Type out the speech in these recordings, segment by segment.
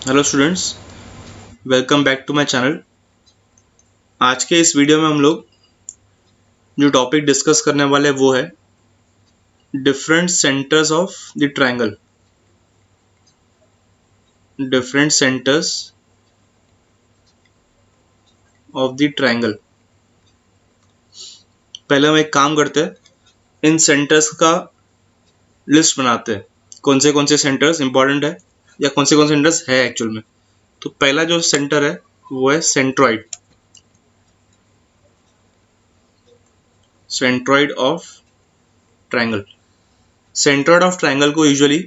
Hello students, welcome back to my channel. आज के इस वीडियो में हम लोग जो टॉपिक डिस्कस करने वाले हैं वो है different centres of the triangle. Different centres of the triangle. पहले हम एक काम करते हैं, इन सेंटर्स का लिस्ट बनाते हैं। कौन से सेंटर्स इंपॉर्टेंट है या कौन से सेंटर्स है एक्चुअल में। तो पहला जो सेंटर है वो है centroid. Centroid of triangle. Centroid of triangle को यूजुअली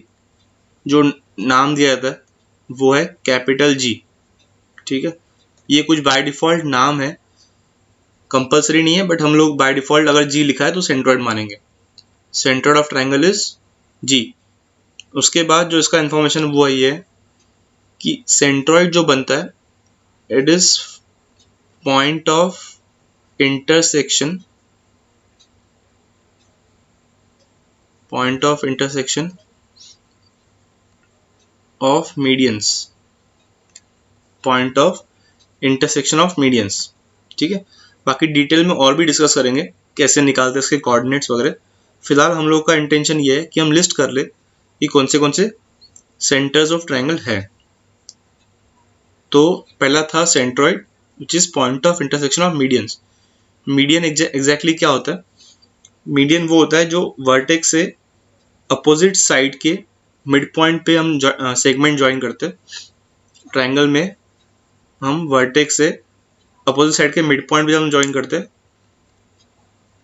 जो नाम दिया जाता है वो है कैपिटल जी। ठीक है, ये कुछ बाय डिफॉल्ट नाम है, कंपलसरी नहीं है, बट हम लोग बाय डिफॉल्ट अगर जी लिखा है तो सेंट्रॉइड मानेंगे। सेंट्रॉइड ऑफ ट्रायंगल इज जी। उसके बाद जो इसका इंफॉर्मेशन वो ये है कि सेंट्रॉइड जो बनता है it is point of intersection of medians. Point of intersection of medians. ठीक है, बाकी डिटेल में और भी डिस्कस करेंगे कैसे निकालते हैं इसके कोऑर्डिनेट्स वगैरह। फिलहाल हम लोग का इंटेंशन ये है कि हम लिस्ट कर ले कि कौन से सेंटर्स ऑफ ट्रायंगल है। तो पहला था centroid which is point of intersection of medians. Median exactly क्या होता है? मीडियन वो होता है जो वर्टेक्स से अपोजिट साइड के मिड पॉइंट पे हम सेगमेंट ज्वाइन करते हैं। ट्रायंगल में हम वर्टेक्स से अपोजिट साइड के मिड पॉइंट पे हम ज्वाइन करते हैं,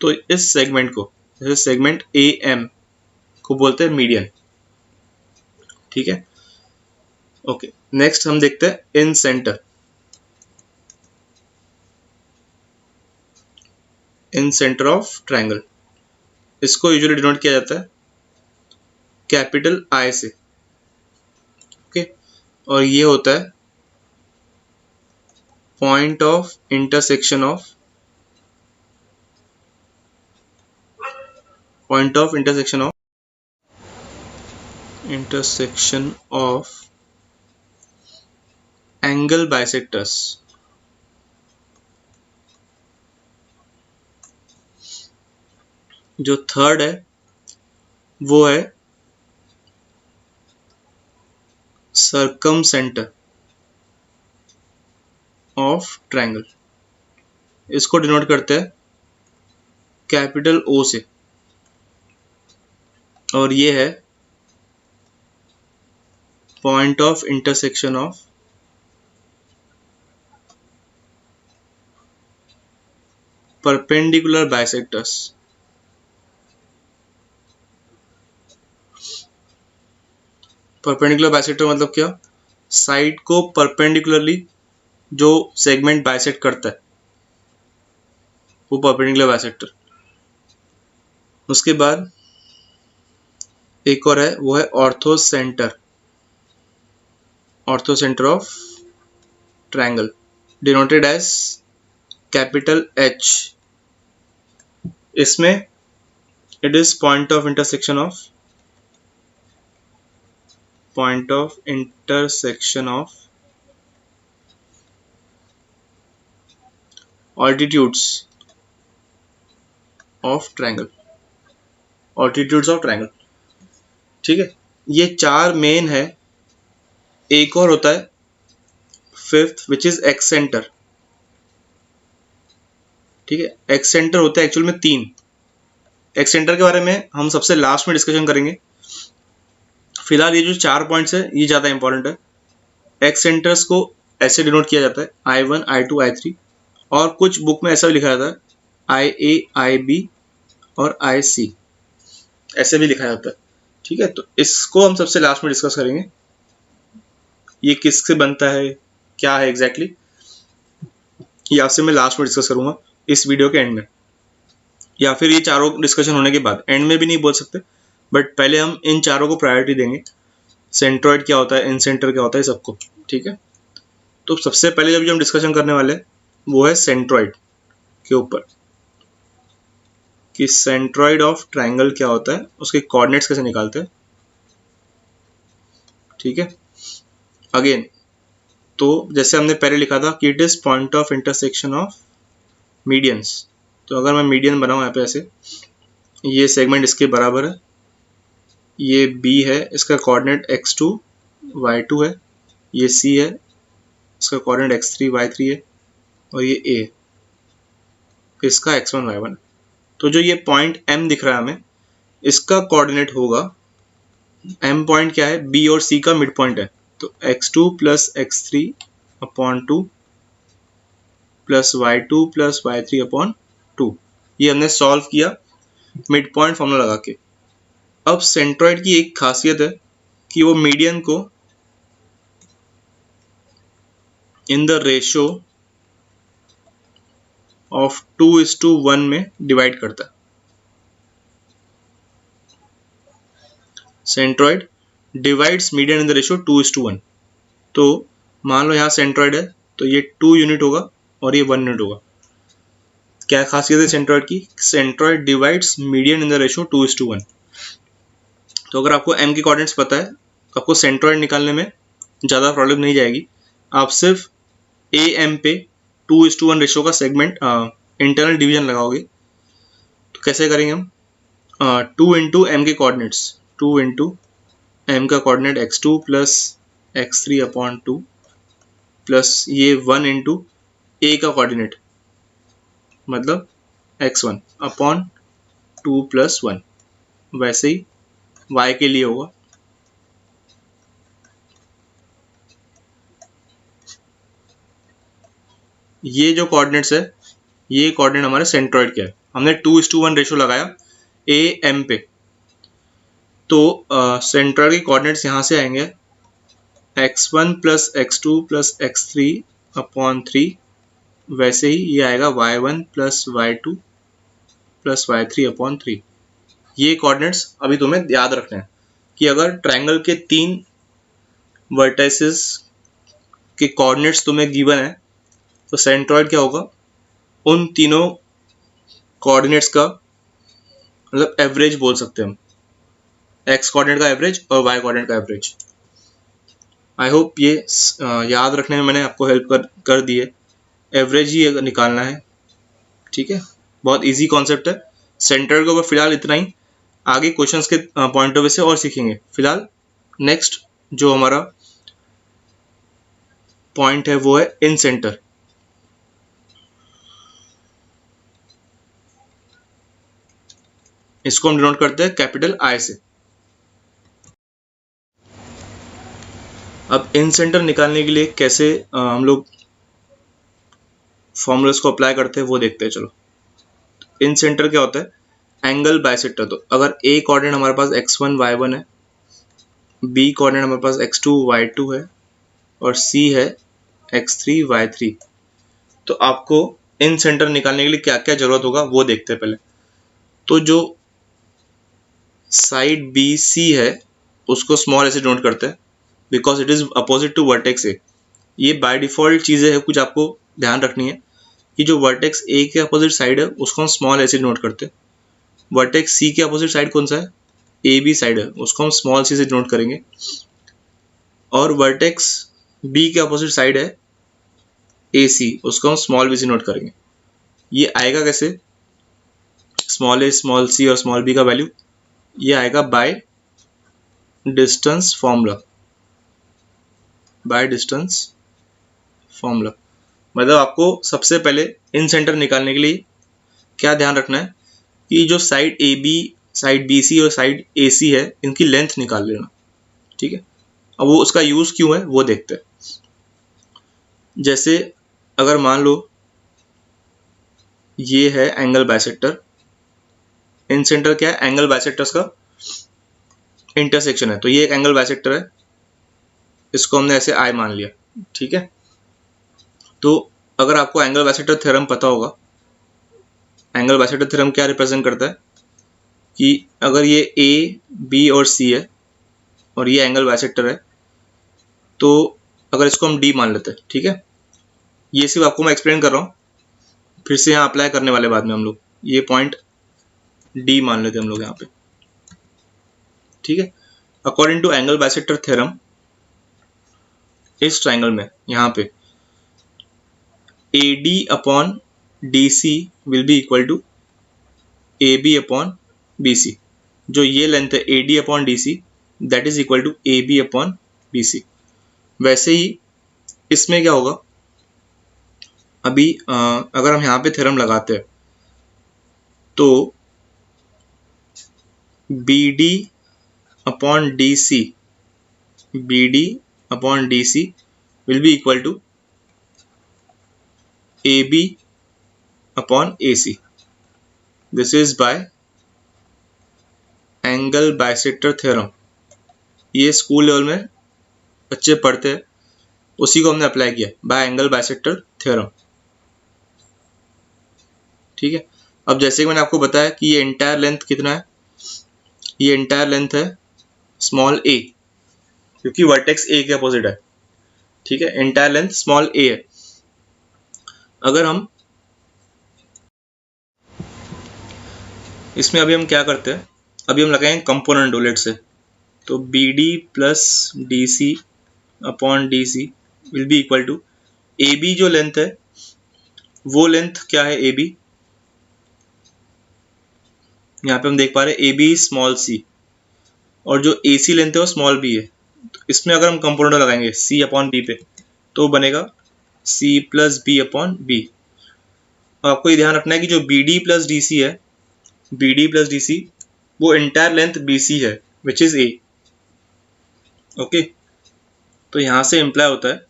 तो इस सेगमेंट को, जैसे सेगमेंट ए एम को बोलते हैं मीडियन। ठीक है, ओके। नेक्स्ट हम देखते हैं incentre. Incentre of triangle, इसको यूजुअली डिनोट किया जाता है कैपिटल आई से। ओके, और ये होता है point of intersection of angle bisectors. जो थर्ड है वो है सर्कम सेंटर ऑफ ट्रायंगल। इसको डिनोट करते हैं कैपिटल ओ से, और ये है point of intersection of perpendicular bisectors. Perpendicular bisector मतलब क्या? साइड को परपेंडिकुलरली जो सेगमेंट बाइसेक्ट करता है वो परपेंडिकुलर बाइसेक्टर। उसके बाद एक और है, वो है orthocentre of triangle, denoted as capital H. इसमें it is point of intersection of altitudes of triangle. ठीक है, ये चार मेन है। एक और होता है fifth which is x centre. ठीक है, एक्स सेंटर होता है एक्चुअल में तीन। एक्स सेंटर के बारे में हम सबसे लास्ट में डिस्कशन करेंगे। फिलहाल ये जो चार पॉइंट्स है ये ज्यादा इंपॉर्टेंट है। एक्स सेंटर्स को ऐसे डिनोट किया जाता है I1, I2, I3, और कुछ बुक में ऐसा भी लिखा जाता है IA, IB और IC, ऐसे भी लिखा जाता है। ठीक है, तो इसको हम सबसे लास्ट में डिस्कस करेंगे, ये किससे बनता है, क्या है एग्जैक्टली, ये आपसे मैं लास्ट में डिस्कस करूंगा इस वीडियो के एंड में, या फिर ये चारों डिस्कशन होने के बाद। एंड में भी नहीं बोल सकते, बट पहले हम इन चारों को प्रायोरिटी देंगे। सेंट्रॉइड क्या होता है, इन सेंटर क्या होता है, सबको। ठीक है, तो सबसे पहले जब हम डिस्कशन करने वाले हैं वो है सेंट्रॉइड के ऊपर, कि सेंट्रॉइड ऑफ ट्रायंगल क्या होता है, उसके कोऑर्डिनेट्स कैसे निकालते हैं। ठीक है, अगेन तो जैसे हमने पहले लिखा था कि it is point of intersection of medians. तो अगर मैं मीडियन बनाऊँ यहाँ पे ऐसे, ये सेगमेंट इसके बराबर है, ये बी है, इसका कोऑर्डिनेट x2 y2 है, ये सी है, इसका कोऑर्डिनेट x3 y3 है, और ये ए, इसका x1 y1 है। तो जो ये पॉइंट m दिख रहा है हमें, इसका कोऑर्डिनेट होगा, m पॉइंट क्या है, b और c का मिड पॉइंट है, तो x2 plus x3 upon 2 plus y2 plus y3 upon 2। ये हमने सॉल्व किया मिड पॉइंट फॉर्मूला लगा के। अब सेंट्रॉइड की एक खासियत है कि वो मीडियन को इन द रेशियो ऑफ 2:1 में डिवाइड करता है। Centroid divides median in the ratio 2:1। तो मान लो यहाँ सेंट्रॉइड है, तो ये 2 यूनिट होगा और ये 1 यूनिट होगा। क्या खासियत है सेंट्रॉइड की? Centroid divides median in the ratio 2:1। तो अगर आपको m के कोऑर्डिनेट्स पता है, तो आपको सेंट्रॉइड निकालने में ज़्यादा प्रॉब्लम नहीं जाएगी। आप सिर्फ ए एम पे 2:1 रेशियो का सेगमेंट इंटरनल डिवीजन लगाओगे। तो कैसे करेंगे हम? 2 इंटू एम के कोऑर्डिनेट्स, 2 इंटू एम का coordinate x2 plus x3 upon 2 plus ये 1 इंटू ए का कोऑर्डिनेट मतलब x1 अपॉन 2 प्लस 1। वैसे ही y के लिए होगा, ये जो कोऑर्डिनेट्स है, ये कोऑर्डिनेट हमारे सेंट्रॉइड के है। हमने 2:1 रेशियो लगाया ए एम पे, तो सेंट्रॉइड के कोऑर्डिनेट्स यहाँ से आएंगे x1 plus x2 plus x3 upon 3। वैसे ही ये आएगा y1 plus y2 plus y3 upon 3। ये कोऑर्डिनेट्स अभी तुम्हें याद रखना है कि अगर ट्रायंगल के 3 वर्टिसेस के कोऑर्डिनेट्स तुम्हें गिवन है, तो सेंट्रॉइड क्या होगा, उन तीनों कोऑर्डिनेट्स का मतलब एवरेज बोल सकते हैं हम, x कोऑर्डिनेट का एवरेज और y कोऑर्डिनेट का एवरेज। आई होप ये याद रखने में मैंने आपको हेल्प कर दी है। एवरेज ही निकालना है, ठीक है, बहुत इजी कॉन्सेप्ट है। सेंट्रॉइड के ऊपर फिलहाल इतना ही, आगे क्वेश्चंस के पॉइंट ऑफ व्यू से और सीखेंगे। फिलहाल नेक्स्ट जो हमारा पॉइंट है वो है इन सेंटर। इसको हम डिनोट करते हैं कैपिटल आई से। अब इन सेंटर निकालने के लिए कैसे हम लोग फॉर्मूलास को अप्लाई करते हैं वो देखते हैं। चलो, इन सेंटर क्या होता है, एंगल बाइसेक्टर। तो अगर ए कोऑर्डिनेट हमारे पास x1 y1 है, बी कोऑर्डिनेट हमारे पास x2 y2 है और सी है x3 y3, तो आपको इन सेंटर निकालने के लिए क्या क्या जरूरत होगा वो देखते हैं पहले। तो जो साइड बी सी है उसको स्मॉल ऐसे नोट करते हैं because it is opposite to vertex A. ये बाय डिफॉल्ट चीज़ें है, कुछ आपको ध्यान रखनी है कि जो वर्टेक्स ए के अपोजिट साइड है उसको हम स्मॉल ऐसे नोट करते हैं। वर्टेक्स सी के अपोजिट साइड कौन सा है, ए बी साइड है, उसको हम स्मॉल सी से नोट करेंगे। और वर्टेक्स बी के अपोजिट साइड है ए सी, उसको हम स्मॉल बी से नोट करेंगे। ये आएगा कैसे, स्मॉल ए स्मॉल सी और स्मॉल बी का वैल्यू ये आएगा by distance formula. By distance formula मतलब आपको सबसे पहले इन सेंटर निकालने के लिए क्या ध्यान रखना है कि जो side A B, side B C और साइड ए सी है, इनकी लेंथ निकाल लेना, ठीक है। अब वो उसका यूज क्यों है वो देखते हैं। जैसे अगर मान लो ये है एंगल बाइसेक्टर, इन सेंटर क्या है, एंगल बाइसेक्टर्स का इंटरसेक्शन है, तो ये एक एंगल बाइसेक्टर है, इसको हमने ऐसे आई मान लिया, ठीक है। तो अगर आपको एंगल बाइसेक्टर थ्योरम पता होगा, एंगल बाइसेक्टर थ्योरम क्या रिप्रेजेंट करता है कि अगर ये ए बी और सी है और ये एंगल बाइसेक्टर है, तो अगर इसको हम डी मान लेते हैं, ठीक है, ये सिर्फ आपको मैं एक्सप्लेन कर रहा हूँ, फिर से यहाँ अप्लाई करने वाले बाद में हम लोग ये पॉइंट डी मान लेते हैं हम लोग यहाँ पे, ठीक है। According to angle bisector theorem, इस ट्राइंगल में यहाँ पे AD upon DC will be equal to AB upon BC। जो ये लेंथ है AD upon DC that is equal to AB upon BC। वैसे ही इसमें क्या होगा, अभी अगर हम यहाँ पे थ्योरम लगाते हैं तो BD upon DC will be equal to AB upon AC। This is by angle bisector theorem. ये स्कूल लेवल में बच्चे पढ़ते हैं, उसी को हमने अप्लाई किया बाय एंगल बाइसेक्टर थ्योरम। ठीक है, अब जैसे कि मैंने आपको बताया कि ये एंटायर लेंथ कितना है, ये एंटायर लेंथ है स्मॉल a, क्योंकि वर्टेक्स a के अपोजिट है। ठीक है, एंटायर लेंथ स्मॉल a है। अगर हम इसमें अभी हम क्या करते हैं, अभी हम लगाएंगे कंपोनेंट रूलेट से। तो BD plus DC upon DC will be equal to AB जो लेंथ है वो लेंथ क्या है AB, यहाँ पे हम देख पा रहे हैं AB स्मॉल c, और जो AC लेंथ है वो स्मॉल b है। तो इसमें अगर हम कंपोनेंट लगाएंगे C अपॉन B पे तो बनेगा C plus B upon B। आपको ये ध्यान रखना है कि जो BD प्लस DC है, BD प्लस DC वो एंटायर लेंथ BC है विच इज A। ओके, तो यहाँ से इम्प्लाई होता है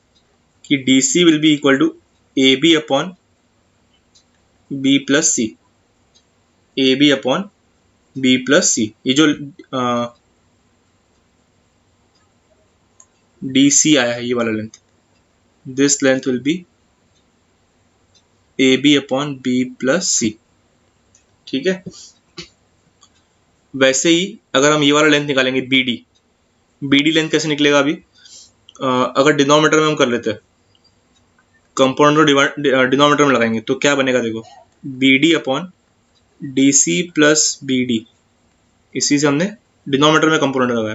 कि DC will be equal to AB upon B plus C, AB upon B plus C। ये जो DC आया है ये वाला length, this length will be AB upon B plus C। ठीक है, वैसे ही अगर हम ये वाला लेंथ निकालेंगे BD लेंथ कैसे निकलेगा अभी, अगर डिनोमिनेटर में हम कर लेते हैं, कंपोनेंट को डिनोमिनेटर में लगाएंगे तो क्या बनेगा, देखो BD upon DC plus BD, इसी से हमने डिनोमिनेटर में कंपोनेंट लगाया,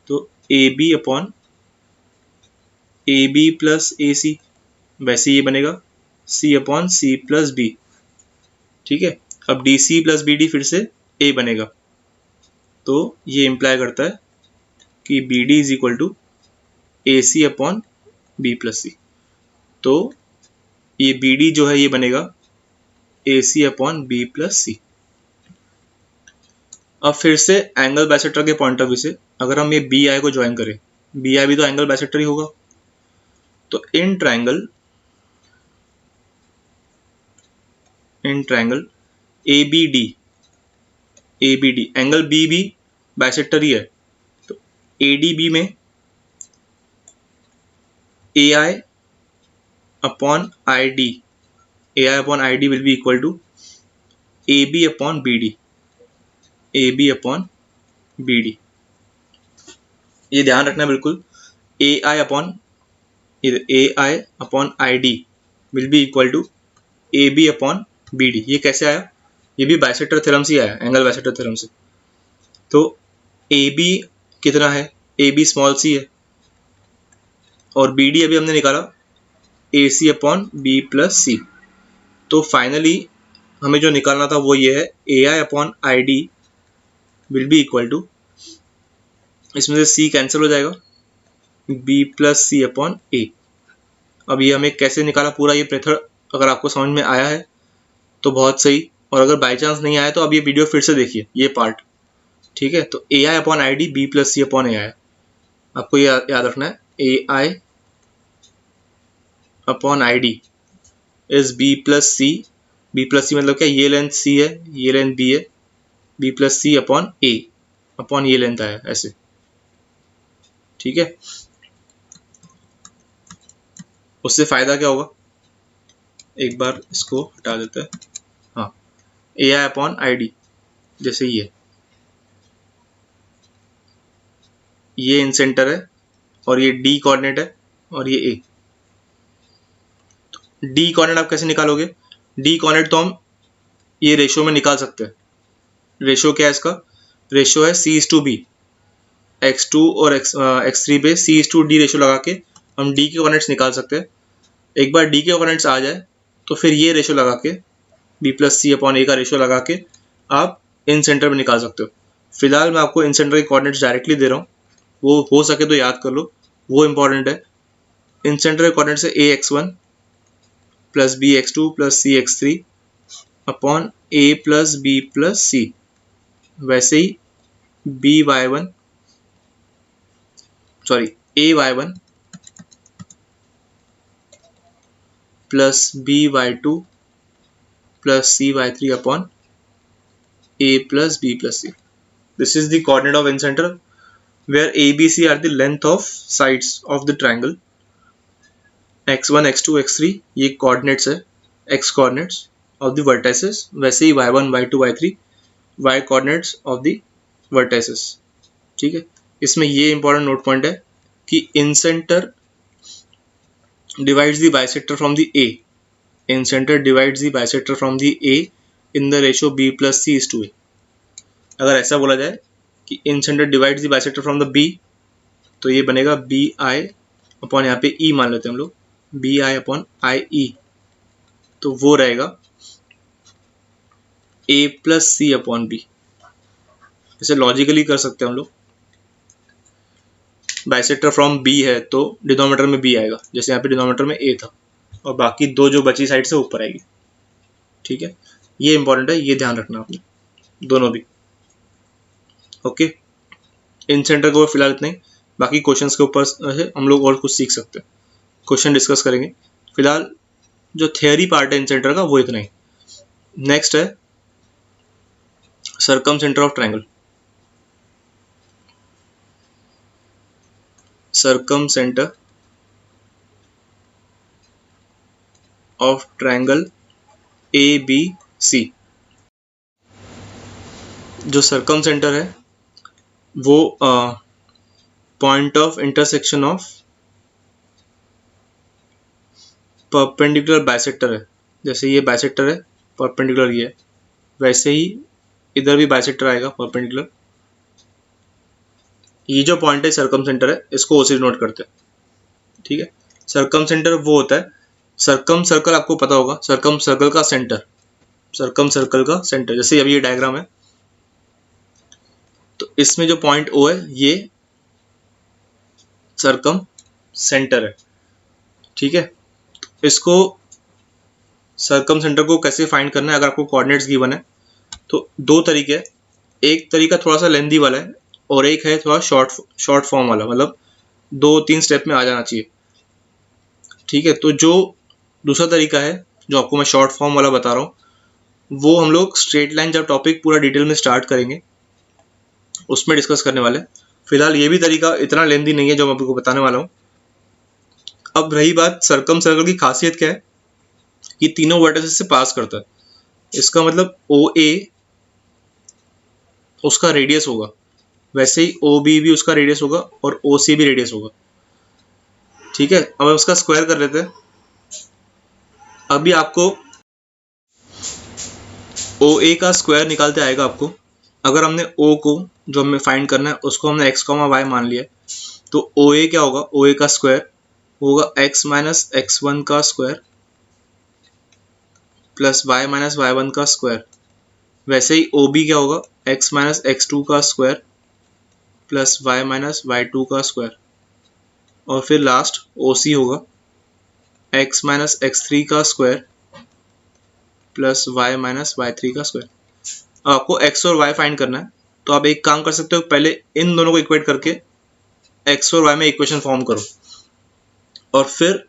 तो AB upon AB plus AC, वैसे ये बनेगा C upon C plus B। ठीक है, अब DC प्लस BD फिर से A बनेगा, तो ये इम्प्लाई करता है कि BD is equal to AC upon B plus C। तो ये BD जो है ये बनेगा AC upon B plus C। अब फिर से एंगल बाइसेक्टर के पॉइंट ऑफ व्यू से अगर हम ये BI को ज्वाइन करें, BI भी तो एंगल बाइसेक्टर ही होगा। तो in triangle ABD angle B भी बाइसेक्टर ही है, तो ADB में AI upon ID will be equal to AB upon BD। ये ध्यान रखना बिल्कुल, AI upon ID will be equal to AB upon BD। ये कैसे आया, ये भी बाइसेक्टर थ्योरम से आया, एंगल बाइसेक्टर थ्योरम से। तो AB कितना है, AB स्मॉल c है, और BD अभी हमने निकाला AC upon B plus C। तो फाइनली हमें जो निकालना था वो ये है AI upon ID will be equal to, इसमें से C कैंसिल हो जाएगा, B plus C upon A। अब ये हमें कैसे निकाला पूरा ये मेथड, अगर आपको समझ में आया है तो बहुत सही, और अगर बाई चांस नहीं आया तो अब ये वीडियो फिर से देखिए ये पार्ट। ठीक है, तो AI upon ID B plus C upon AI, आपको ये याद रखना है, AI upon ID is B plus C मतलब क्या, ये लेंथ C है, ये लेंथ B है, B plus C upon A upon ये लेंथ आया ऐसे। ठीक है, उससे फायदा क्या होगा, एक बार इसको हटा देते हैं, हाँ, AI अपॉन ID जैसे ये इन सेंटर है, और ये D कोऑर्डिनेट है, और ये A। D कोऑर्डिनेट आप कैसे निकालोगे, D कोऑर्डिनेट तो हम ये रेशो में निकाल सकते हैं। रेशो क्या है इसका, रेशो है C/B, x2 और x3 पे C/D रेशो लगा के हम डी के कोऑर्डिनेट्स निकाल सकते हैं। एक बार डी के कोऑर्डिनेट्स आ जाए तो फिर ये रेशो लगा के बी प्लस सी अपॉन ए का रेशो लगा के आप इन सेंटर में निकाल सकते हो। फिलहाल मैं आपको इन सेंटर के कोऑर्डिनेट्स डायरेक्टली दे रहा हूँ, वो हो सके तो याद कर लो, वो इंपॉर्टेंट है। इन सेंटर के कोऑर्डिनेट्स है A X one plus B X two plus C X three upon A plus B plus C. वैसे ही B Y one sorry A Y one plus B Y two plus C Y three upon A plus B plus C. This is the coordinate of incenter where A, B, C are the length of sides of the triangle. x1, x2, x3 ये coordinates है, x coordinates of the vertices. वैसे ही y1, y2, y3 y coordinates of the vertices. ठीक है, इसमें ये important note point है कि incenter divides the bisector from the A. Incenter divides the bisector from the A in the ratio B plus C is to A. अगर ऐसा बोला जाए कि incentre divides the bisector from the B, तो ये बनेगा B I upon यहाँ पे ई मान लेते हैं हम लोग, बी आई अपॉन आई ई, तो वो रहेगा ए प्लस सी अपॉन बी। इसे लॉजिकली कर सकते हैं हम लोग, बाइसेक्टर फ्रॉम बी है तो डिनोमिनेटर में बी आएगा, जैसे यहाँ पे डिनोमिनेटर में ए था, और बाकी दो जो बची साइड से ऊपर आएगी। ठीक है, ये इंपॉर्टेंट है, ये ध्यान रखना आपने दोनों भी। ओके, इन सेंटर को फिलहाल इतना ही, बाकी क्वेश्चंस के ऊपर हम लोग और कुछ सीख सकते हैं, क्वेश्चन डिस्कस करेंगे। फिलहाल जो थियरी पार्ट है इन सेंटर का वो इतना ही। नेक्स्ट है circumcentre of triangle. Circumcentre of triangle A B C. जो सर्कम सेंटर है वो point of intersection of perpendicular bisector है। जैसे ये बाइसेक्टर है, परपेंडिकुलर ये है, वैसे ही इधर भी बाइसेक्टर आएगा परपेंडिकुलर। ये जो पॉइंट है सर्कम सेंटर है, इसको ओसी नोट करते हैं। ठीक है, सर्कम सेंटर वो होता है, सर्कम सर्कल आपको पता होगा, सर्कम सर्कल का सेंटर, सर्कम सर्कल का सेंटर। जैसे अभी ये डायग्राम है, तो इसमें जो पॉइंट ओ है ये सर्कम सेंटर है। ठीक है, इसको सर्कम सेंटर को कैसे फाइंड करना है, अगर आपको कोऑर्डिनेट्स गिवन है तो दो तरीके हैं। एक तरीका थोड़ा सा लेंथी वाला है और एक है थोड़ा शॉर्ट फॉर्म वाला, मतलब 2-3 स्टेप में आ जाना चाहिए। ठीक है, तो जो दूसरा तरीका है जो आपको मैं शॉर्ट फॉर्म वाला बता रहा हूँ, वो हम लोग स्ट्रेट लाइन जब टॉपिक पूरा डिटेल में स्टार्ट करेंगे उसमें डिस्कस करने वाले हैं। फिलहाल ये भी तरीका इतना लेंथी नहीं है जो मैं आपको बताने वाला हूँ। अब रही बात सर्कम सर्कल की खासियत क्या है कि तीनों वर्टिसेस से पास करता है। इसका मतलब ओ ए उसका रेडियस होगा, वैसे ही ओ बी भी उसका रेडियस होगा और ओ सी भी रेडियस होगा। ठीक है, अब उसका स्क्वायर कर लेते हैं। अभी आपको ओ ए का स्क्वायर निकालते आएगा आपको। अगर हमने ओ को जो हमें फाइंड करना है उसको हमने एक्स कॉमा वाई मान लिया, तो ओ ए क्या होगा, ओ ए का स्क्वायर होगा एक्स माइनस एक्स वन का square plus y minus y one का स्क्वायर। वैसे ही ओ बी क्या होगा, एक्स माइनस एक्स टू का square plus y minus y two का स्क्वायर। और फिर लास्ट ओ सी होगा एक्स माइनस एक्स थ्री का square plus y minus y three का स्क्वायर। अब आपको एक्स और वाई फाइंड करना है, तो आप एक काम कर सकते हो, पहले इन दोनों को इक्वेट करके एक्स और वाई में इक्वेशन फॉर्म करो, और फिर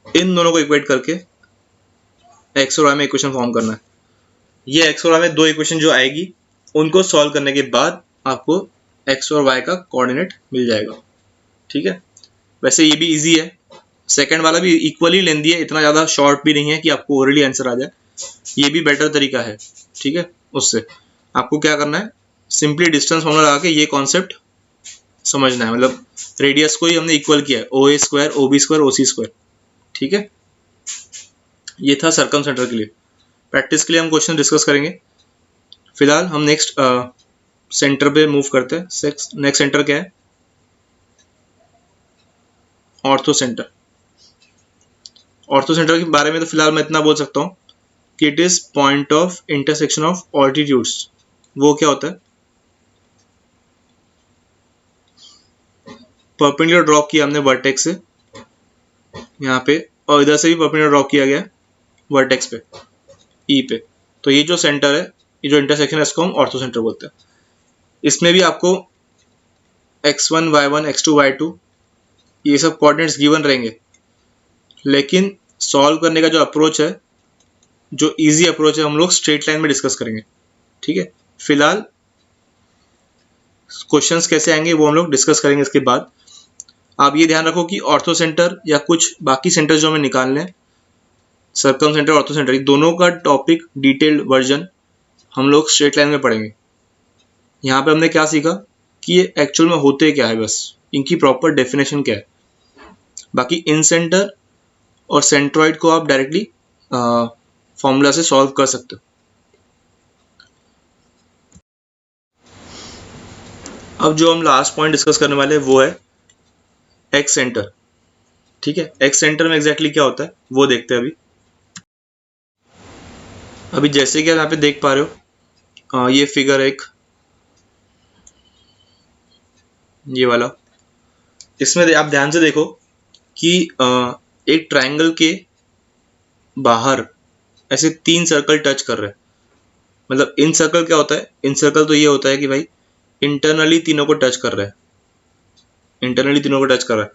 इन दोनों को इक्वेट करके एक्स और वाई में इक्वेशन फॉर्म करना है। ये एक्स और वाई में दो इक्वेशन जो आएगी उनको सॉल्व करने के बाद आपको एक्स और वाई का कोऑर्डिनेट मिल जाएगा। ठीक है, वैसे ये भी इजी है, सेकंड वाला भी इक्वली लेंथी है, इतना ज़्यादा शॉर्ट भी नहीं है कि आपको ओरली आंसर आ जाए, ये भी बेटर तरीका है। ठीक है, उससे आपको क्या करना है, सिंपली डिस्टेंस फॉर्मूला लगा के ये कॉन्सेप्ट समझना है, मतलब रेडियस को ही हमने इक्वल किया है, ओ ए स्क्वायर ओ बी स्क्वायर ओ सी स्क्वायर। ठीक है, ये था सर्कम सेंटर के लिए। प्रैक्टिस के लिए हम क्वेश्चन डिस्कस करेंगे। फिलहाल हम नेक्स्ट सेंटर पे मूव करते हैं। नेक्स्ट सेंटर क्या है, ऑर्थो सेंटर। ऑर्थो सेंटर के बारे में तो फिलहाल मैं इतना बोल सकता हूँ कि it is point of intersection of altitudes. वो क्या होता है, परपेंडिकुलर ड्रॉ किया हमने वर्टेक्स से यहाँ पे, और इधर से भी परपेंडिकुलर ड्रॉ किया गया वर्टेक्स पे ई पे, तो ये जो सेंटर है, ये जो इंटरसेक्शन है, इसको हम ऑर्थो सेंटर बोलते हैं। इसमें भी आपको x1 y1 x2 y2 ये सब कोऑर्डिनेट्स गिवन रहेंगे, लेकिन सॉल्व करने का जो अप्रोच है, जो इजी अप्रोच है, हम लोग स्ट्रेट लाइन में डिस्कस करेंगे। ठीक है, फिलहाल क्वेश्चंस कैसे आएंगे वो हम लोग डिस्कस करेंगे इसके बाद। आप ये ध्यान रखो कि ऑर्थो सेंटर या कुछ बाकी सेंटर जो हमें निकालने हैं, सर्कम सेंटर, ऑर्थो सेंटर, दोनों का टॉपिक डिटेल्ड वर्जन हम लोग स्ट्रेट लाइन में पढ़ेंगे। यहाँ पे हमने क्या सीखा कि ये एक्चुअल में होते क्या है, बस इनकी प्रॉपर डेफिनेशन क्या है। बाकी इन सेंटर और सेंट्रॉइड को आप डायरेक्टली फॉर्मूला से सॉल्व कर सकते हो। अब जो हम लास्ट पॉइंट डिस्कस करने वाले हैं वो है एक्स सेंटर। ठीक है, एक्स सेंटर में एग्जैक्टली क्या होता है वो देखते हैं अभी जैसे कि आप यहाँ पे देख पा रहे हो, ये फिगर एक, ये वाला, इसमें आप ध्यान से देखो कि एक ट्रायंगल के बाहर ऐसे 3 सर्कल टच कर रहे हैं। मतलब इन सर्कल क्या होता है, इन सर्कल तो ये होता है कि भाई इंटरनली तीनों को टच कर रहा है, इंटरनली तीनों को टच कर रहा है।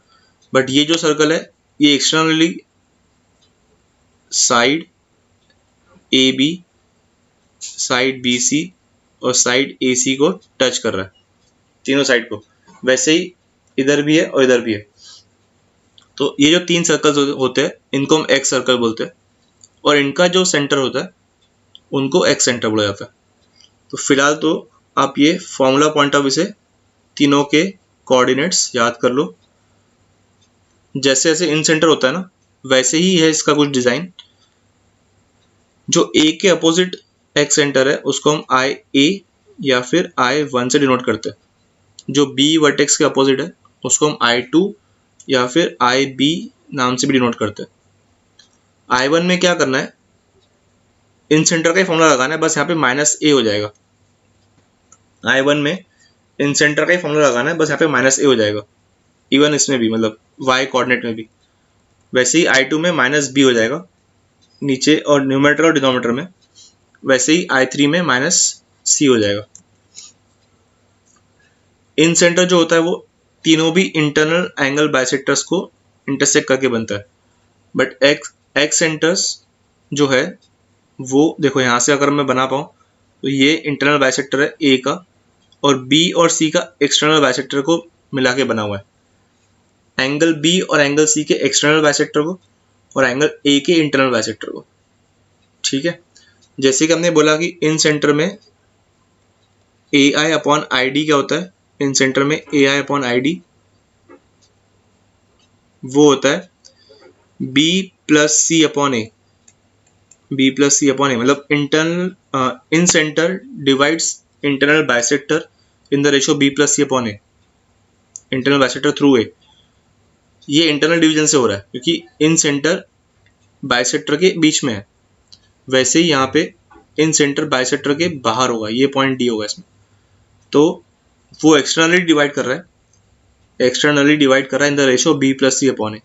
बट ये जो सर्कल है ये externally side A B, side B C और साइड ए सी को टच कर रहा है, तीनों साइड को। वैसे ही इधर भी है और इधर भी है। तो ये जो 3 सर्कल्स होते हैं इनको हम एक्स सर्कल बोलते हैं, और इनका जो सेंटर होता है उनको एक्स सेंटर बोला जाता है। तो फिलहाल तो आप ये फॉर्मूला पॉइंट ऑफ व्यू से तीनों के कोऑर्डिनेट्स याद कर लो। जैसे जैसे इन सेंटर होता है ना, वैसे ही है इसका कुछ डिजाइन। जो ए के अपोजिट एक्स सेंटर है उसको हम आई ए या फिर I1 से डिनोट करते हैं। जो बी वर्टेक्स के अपोजिट है उसको हम I2 या फिर IB नाम से भी डिनोट करते हैं। I1 में क्या करना है, इन सेंटर का ही फॉर्मूला लगाना है, बस यहाँ पे -a हो जाएगा। I1 में इन सेंटर का ही फॉर्मूला लगाना है, बस यहाँ पे -a हो जाएगा। इवन इसमें भी, मतलब y कोऑर्डिनेट में भी। वैसे ही I2 में -b हो जाएगा नीचे, और न्यूमरेटर और डिनोमिनेटर में। वैसे ही I3 में -c हो जाएगा। इन सेंटर जो होता है वो तीनों भी इंटरनल एंगल बाइसेक्टर्स को इंटरसेक्ट करके बनता है। बट एक्स सेंटर्स जो है वो देखो, यहाँ से अगर मैं बना पाऊँ तो ये इंटरनल बाइसेक्टर है ए का, और बी और सी का एक्सटर्नल बाइसेक्टर को मिला के बना हुआ है। एंगल बी और एंगल सी के एक्सटर्नल बाइसेक्टर को और एंगल ए के इंटरनल बाइसेक्टर को। ठीक है, जैसे कि हमने बोला कि इन सेंटर में ए आई अपॉन आई डी क्या होता है, इन सेंटर में ए आई अपॉन आई डी वो होता है B plus C upon A, B plus C upon A. मतलब internal incentre divides internal bisector in the ratio B plus C upon A, internal bisector through A. ये internal division से हो रहा है क्योंकि इन सेंटर बाइसेक्टर के बीच में है। वैसे ही यहाँ पे इन सेंटर बाइसेक्टर के बाहर होगा, ये पॉइंट डी होगा इसमें। तो वो एक्सटर्नली डिवाइड कर रहा है, एक्सटर्नली डिवाइड कर रहा है in the ratio B plus C upon A.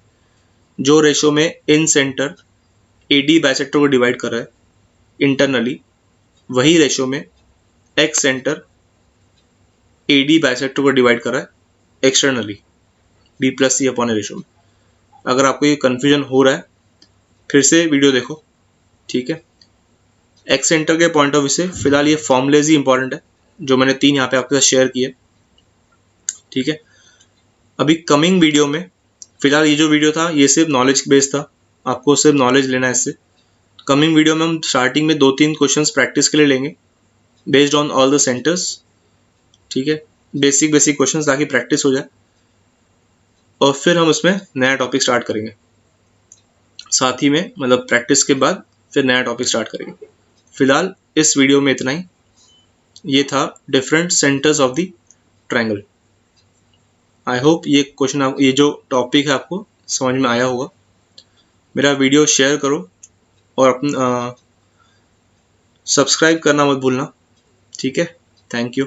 जो रेशियो में incentre A D bisector को डिवाइड कर रहा है इंटरनली, वही रेशियो में excentre A D bisector को डिवाइड कर रहा है externally B plus C upon A ratio में। अगर आपको ये कन्फ्यूजन हो रहा है फिर से वीडियो देखो। ठीक है, एक्स सेंटर के पॉइंट ऑफ व्यू से फिलहाल ये फॉर्मूलेज ही इंपॉर्टेंट है जो मैंने 3 यहाँ पे आपके साथ शेयर किए। ठीक है, अभी कमिंग वीडियो में, फिलहाल ये जो वीडियो था ये सिर्फ नॉलेज बेस्ड था, आपको सिर्फ नॉलेज लेना है इससे। कमिंग वीडियो में हम स्टार्टिंग में 2-3 क्वेश्चंस प्रैक्टिस के लिए लेंगे based on all the centres. ठीक है, बेसिक क्वेश्चंस ताकि प्रैक्टिस हो जाए, और फिर हम उसमें नया टॉपिक स्टार्ट करेंगे साथ ही में। मतलब प्रैक्टिस के बाद फिर नया टॉपिक स्टार्ट करेंगे। फिलहाल इस वीडियो में इतना ही। ये था different centres of the triangle. I hope ये क्वेश्चन, ये जो टॉपिक है आपको समझ में आया होगा। मेरा वीडियो शेयर करो और अपना सब्सक्राइब करना मत भूलना। ठीक है, थैंक यू।